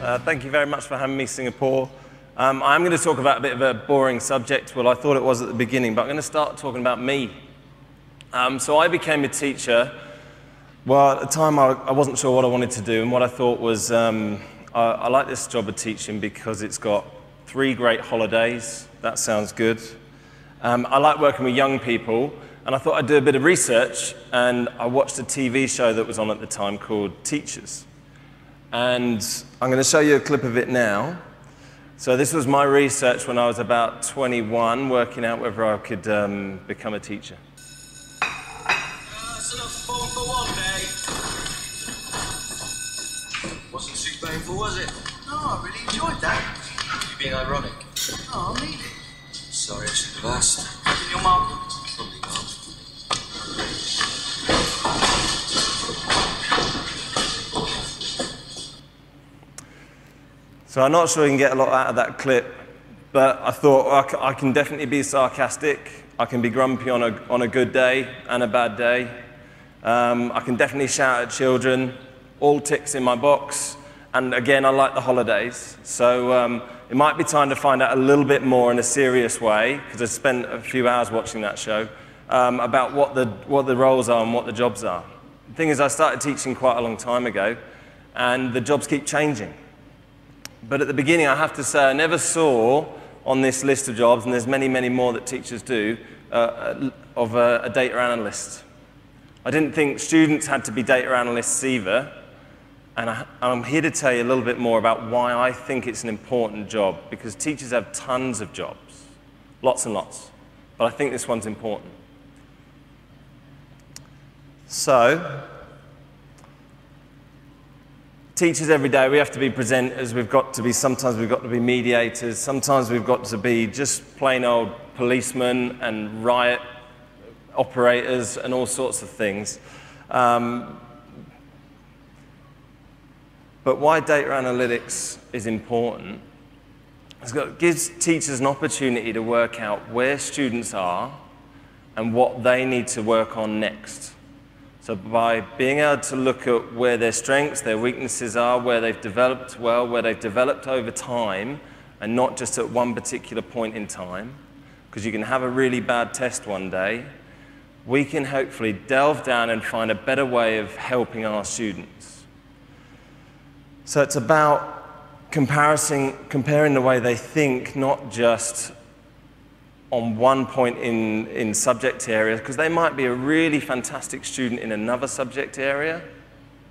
Thank you very much for having me, Singapore. I'm going to talk about a bit of a boring subject. Well, I thought it was at the beginning, but I'm going to start talking about me. So I became a teacher. Well, at the time, I wasn't sure what I wanted to do, and what I thought was I like this job of teaching because it's got 3 great holidays. That sounds good. I like working with young people, and I thought I'd do a bit of research, and I watched a TV show that was on at the time called Teachers. And I'm going to show you a clip of it now. So this was my research when I was about 21, working out whether I could become a teacher. That's enough fun for one day. Wasn't too painful, was it? No, I really enjoyed that. You being ironic? Oh, I mean it. Sorry, I should have asked. Did your mum? Probably not. So I'm not sure you can get a lot out of that clip, but I thought I can definitely be sarcastic. I can be grumpy on a good day and a bad day. I can definitely shout at children. All ticks in my box. And again, I like the holidays. So it might be time to find out a little bit more in a serious way, because I spent a few hours watching that show, about what the roles are and what the jobs are. The thing is, I started teaching quite a long time ago, and the jobs keep changing. But at the beginning, I have to say, I never saw on this list of jobs, and there's many, many more that teachers do, of a data analyst. I didn't think students had to be data analysts either, and I'm here to tell you a little bit more about why I think it's an important job, because teachers have tons of jobs, lots and lots, but I think this one's important. So, teachers every day, we have to be presenters, sometimes we've got to be mediators, sometimes we've got to be just plain old policemen and riot operators and all sorts of things. But why data analytics is important is it gives teachers an opportunity to work out where students are and what they need to work on next. So by being able to look at where their strengths, their weaknesses are, where they've developed well, where they've developed over time, and not just at one particular point in time, because you can have a really bad test one day, we can hopefully delve down and find a better way of helping our students. So it's about comparing the way they think, not just on one point in subject areas, because they might be a really fantastic student in another subject area,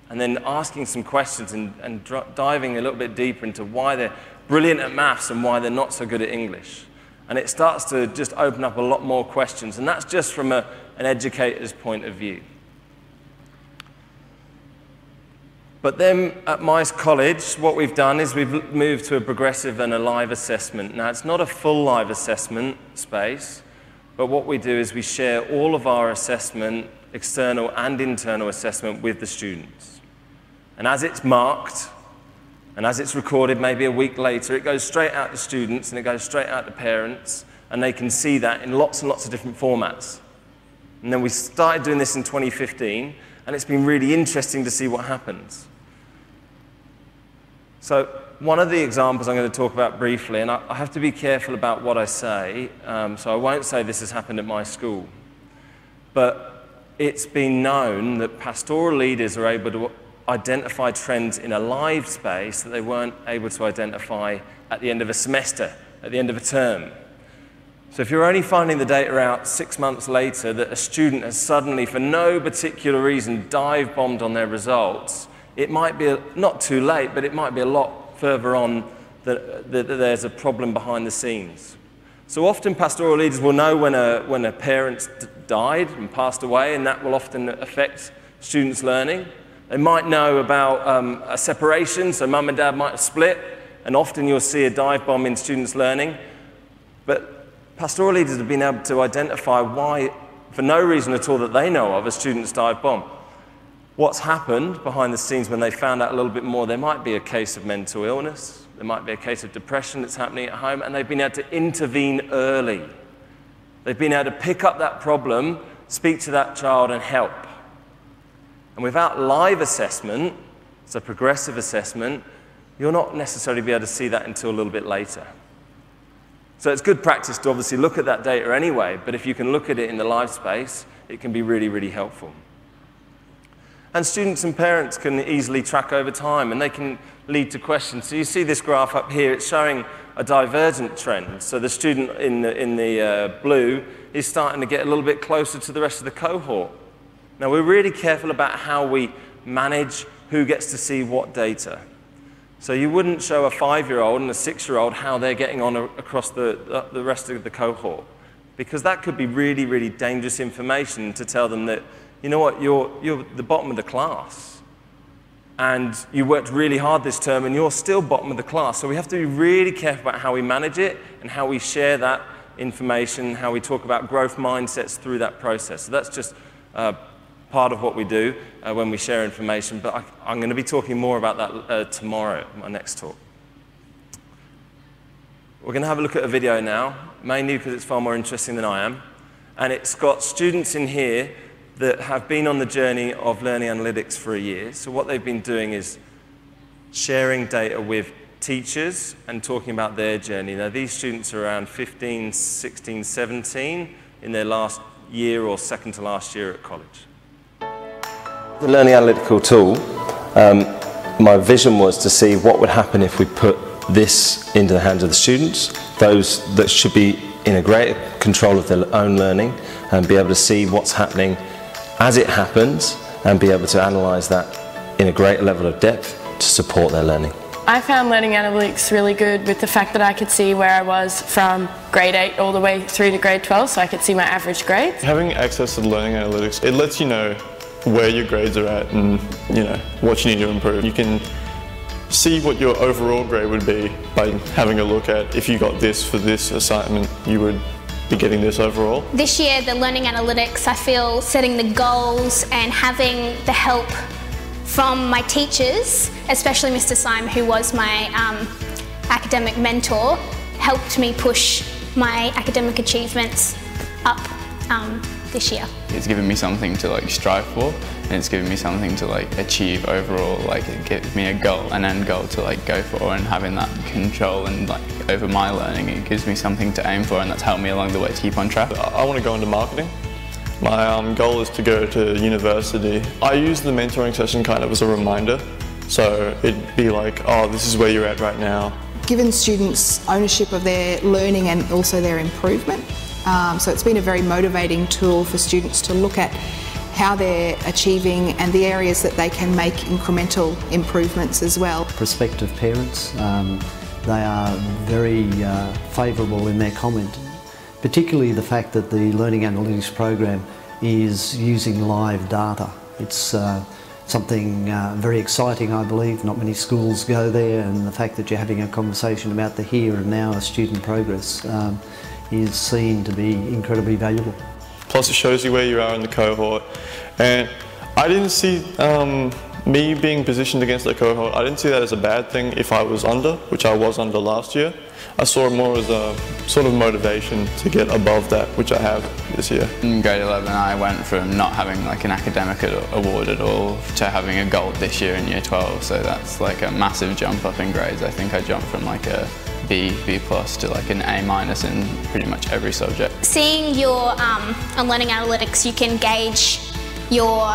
and then asking some questions and diving a little bit deeper into why they're brilliant at maths and why they're not so good at English. And it starts to just open up a lot more questions, and that's just from an educator's point of view. But then at my college, what we've done is we've moved to a progressive and a live assessment. Now, it's not a full live assessment space, but what we do is we share all of our assessment, external and internal assessment, with the students. And as it's marked, and as it's recorded maybe a week later, it goes straight out to students and it goes straight out to parents, and they can see that in lots and lots of different formats. And then we started doing this in 2015, and it's been really interesting to see what happens. So one of the examples I'm going to talk about briefly, and I have to be careful about what I say, so I won't say this has happened at my school, but it's been known that pastoral leaders are able to identify trends in a live space that they weren't able to identify at the end of a semester, at the end of a term. So if you're only finding the data out 6 months later that a student has suddenly, for no particular reason, dive-bombed on their results, it might be not too late, but it might be a lot further on that there's a problem behind the scenes. So often pastoral leaders will know when a parent died and passed away, and that will often affect students' learning. They might know about a separation, so mum and dad might have split, and often you'll see a dive bomb in students' learning. But pastoral leaders have been able to identify why, for no reason at all that they know of, a student's dive bomb. What's happened behind the scenes when they found out a little bit more, there might be a case of mental illness, there might be a case of depression that's happening at home, and they've been able to intervene early. They've been able to pick up that problem, speak to that child, and help. And without live assessment, so progressive assessment, you'll not necessarily be able to see that until a little bit later. So it's good practice to obviously look at that data anyway, but if you can look at it in the live space, it can be really, really helpful. And students and parents can easily track over time, and they can lead to questions. So you see this graph up here, it's showing a divergent trend. So the student in the blue is starting to get a little bit closer to the rest of the cohort. Now, we're really careful about how we manage who gets to see what data. So you wouldn't show a 5-year-old and a 6-year-old how they're getting on across the rest of the cohort, because that could be really, really dangerous information to tell them that, you know what, you're the bottom of the class, and you worked really hard this term and you're still bottom of the class. So we have to be really careful about how we manage it and how we share that information, how we talk about growth mindsets through that process. So that's just part of what we do when we share information, but I'm going to be talking more about that tomorrow in my next talk. We're going to have a look at a video now, mainly because it's far more interesting than I am, and it's got students in here that have been on the journey of learning analytics for a year. So what they've been doing is sharing data with teachers and talking about their journey. Now, these students are around 15, 16, 17 in their last year or second to last year at college. The learning analytical tool, my vision was to see what would happen if we put this into the hands of the students, those that should be in a greater control of their own learning and be able to see what's happening as it happens and be able to analyse that in a greater level of depth to support their learning. I found learning analytics really good with the fact that I could see where I was from grade 8 all the way through to grade 12, so I could see my average grades. Having access to learning analytics, it lets you know where your grades are at and what you need to improve. You can see what your overall grade would be by having a look at if you got this for this assignment, you would be getting this overall. This year, the learning analytics, I feel setting the goals and having the help from my teachers, especially Mr. Syme, who was my academic mentor, helped me push my academic achievements up this year. It's given me something to strive for, and it's given me something to achieve overall. It gives me a goal, an end goal to go for, and having that control and over my learning, it gives me something to aim for, and that's helped me along the way to keep on track. I want to go into marketing. My goal is to go to university. I use the mentoring session kind of as a reminder, so it'd be like, oh, this is where you're at right now. Given students ownership of their learning and also their improvement. So it's been a very motivating tool for students to look at how they're achieving and the areas that they can make incremental improvements as well. Prospective parents, they are very favourable in their comment, particularly the fact that the Learning Analytics program is using live data. It's something very exciting, I believe. Not many schools go there, and the fact that you're having a conversation about the here and now of student progress is seen to be incredibly valuable. Plus it shows you where you are in the cohort, and I didn't see me being positioned against the cohort, I didn't see that as a bad thing if I was under, which I was under last year. I saw it more as a sort of motivation to get above that, which I have this year. In grade 11 I went from not having an academic award at all to having a gold this year in year 12, so that's a massive jump up in grades. I think I jumped from a B plus to an A minus in pretty much every subject. Seeing your on learning analytics, you can gauge your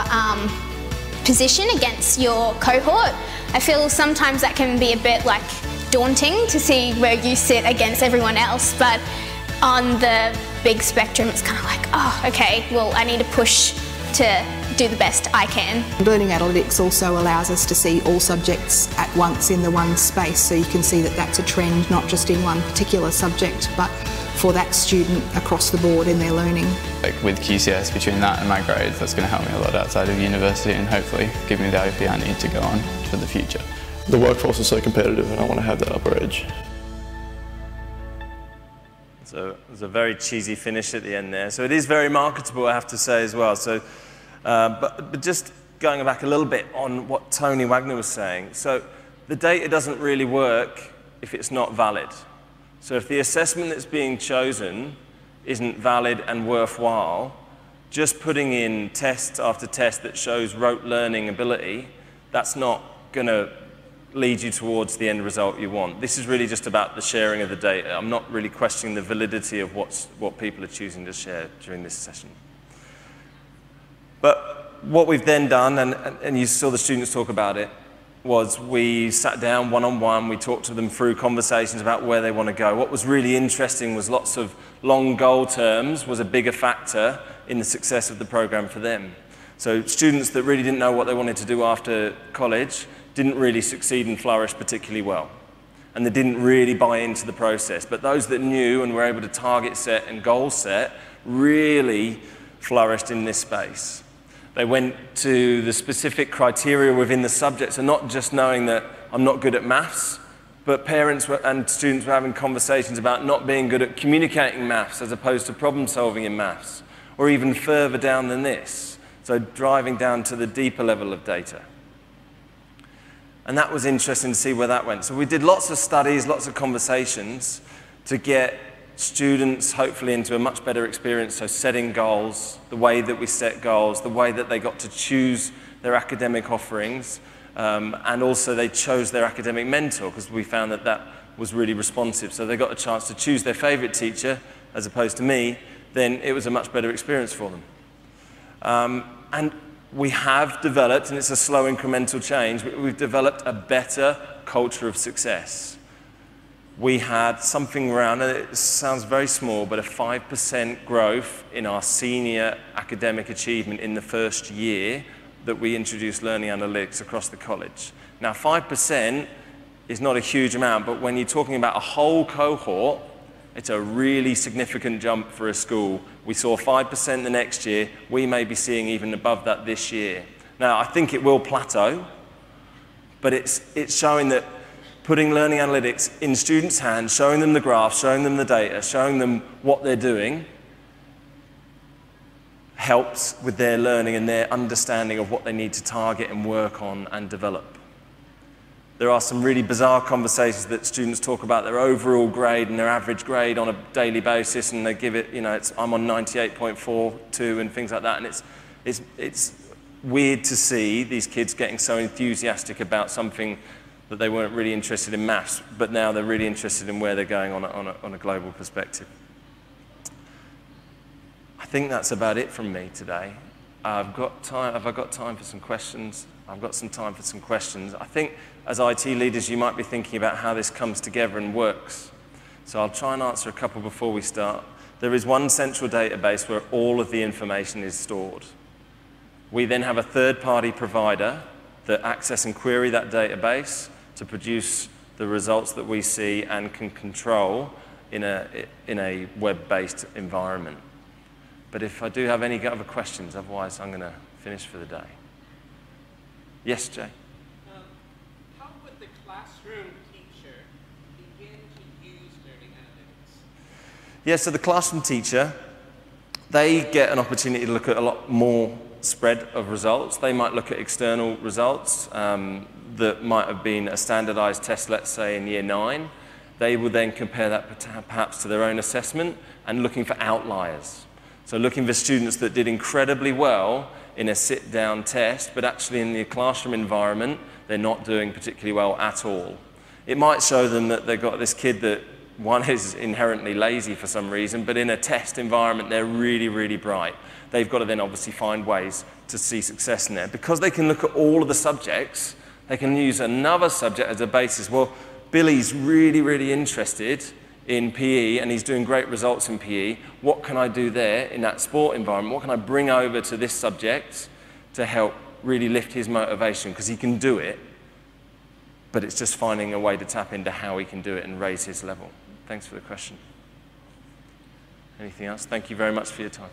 position against your cohort. I feel sometimes that can be a bit daunting to see where you sit against everyone else, but on the big spectrum it's kind of oh, okay, well I need to push to do the best I can. Learning analytics also allows us to see all subjects at once in the one space, so you can see that that's a trend not just in one particular subject but for that student across the board in their learning. With QCS, between that and my grades, that's going to help me a lot outside of university and hopefully give me the OP I need to go on for the future. The workforce is so competitive and I want to have that upper edge. So there's a very cheesy finish at the end there. So it is very marketable, I have to say as well. So, but just going back a little bit on what Tony Wagner was saying. So the data doesn't really work if it's not valid. So if the assessment that's being chosen isn't valid and worthwhile, just putting in test after test that shows rote learning ability, that's not going to lead you towards the end result you want. This is really just about the sharing of the data. I'm not really questioning the validity of what people are choosing to share during this session. But what we've then done, and you saw the students talk about it, was we sat down one-on-one, we talked to them through conversations about where they want to go. What was really interesting was lots of long goal terms was a bigger factor in the success of the program for them. So students that really didn't know what they wanted to do after college didn't really succeed and flourish particularly well. And they didn't really buy into the process. But those that knew and were able to target set and goal set really flourished in this space. They went to the specific criteria within the subjects, and not just knowing that I'm not good at maths, but parents and students were having conversations about not being good at communicating maths as opposed to problem solving in maths, or even further down than this. So driving down to the deeper level of data. And that was interesting to see where that went. So we did lots of studies, lots of conversations to get students hopefully into a much better experience, so setting goals, the way that we set goals, the way that they got to choose their academic offerings, and also they chose their academic mentor, because we found that that was really responsive. So they got a chance to choose their favourite teacher as opposed to me, then it was a much better experience for them. And we have developed, and it's a slow incremental change, we've developed a better culture of success. We had something around, and it sounds very small, but a 5% growth in our senior academic achievement in the first year that we introduced learning analytics across the college. Now, 5% is not a huge amount, but when you're talking about a whole cohort, it's a really significant jump for a school. We saw 5% the next year. We may be seeing even above that this year. Now, I think it will plateau, but it's showing that putting learning analytics in students' hands, showing them the graphs, showing them the data, showing them what they're doing, helps with their learning and their understanding of what they need to target and work on and develop. There are some really bizarre conversations that students talk about their overall grade and their average grade on a daily basis, and they give it, you know, I'm on 98.42 and things like that, and it's weird to see these kids getting so enthusiastic about something that they weren't really interested in maths, but now they're really interested in where they're going on a global perspective. I think that's about it from me today. Have I got time for some questions? I've got some time for some questions. I think as IT leaders, you might be thinking about how this comes together and works. So I'll try and answer a couple before we start. There is one central database where all of the information is stored. We then have a third-party provider that access and query that database to produce the results that we see and can control in a web-based environment. But if I do have any other questions, otherwise I'm going to finish for the day. Yes, Jay? How would the classroom teacher begin to use learning analytics? Yeah, so the classroom teacher, they get an opportunity to look at a lot more spread of results. They might look at external results that might have been a standardized test, let's say in year 9. They will then compare that perhaps to their own assessment and looking for outliers. So looking for students that did incredibly well in a sit-down test, but actually in the classroom environment, they're not doing particularly well at all. It might show them that they've got this kid that one is inherently lazy for some reason, but in a test environment, they're really, really bright. They've got to then obviously find ways to see success in there. Because they can look at all of the subjects, they can use another subject as a basis. Well, Billy's really, really interested in PE and he's doing great results in PE. What can I do there in that sport environment? What can I bring over to this subject to help really lift his motivation? Because he can do it, but it's just finding a way to tap into how he can do it and raise his level. Thanks for the question. Anything else? Thank you very much for your time.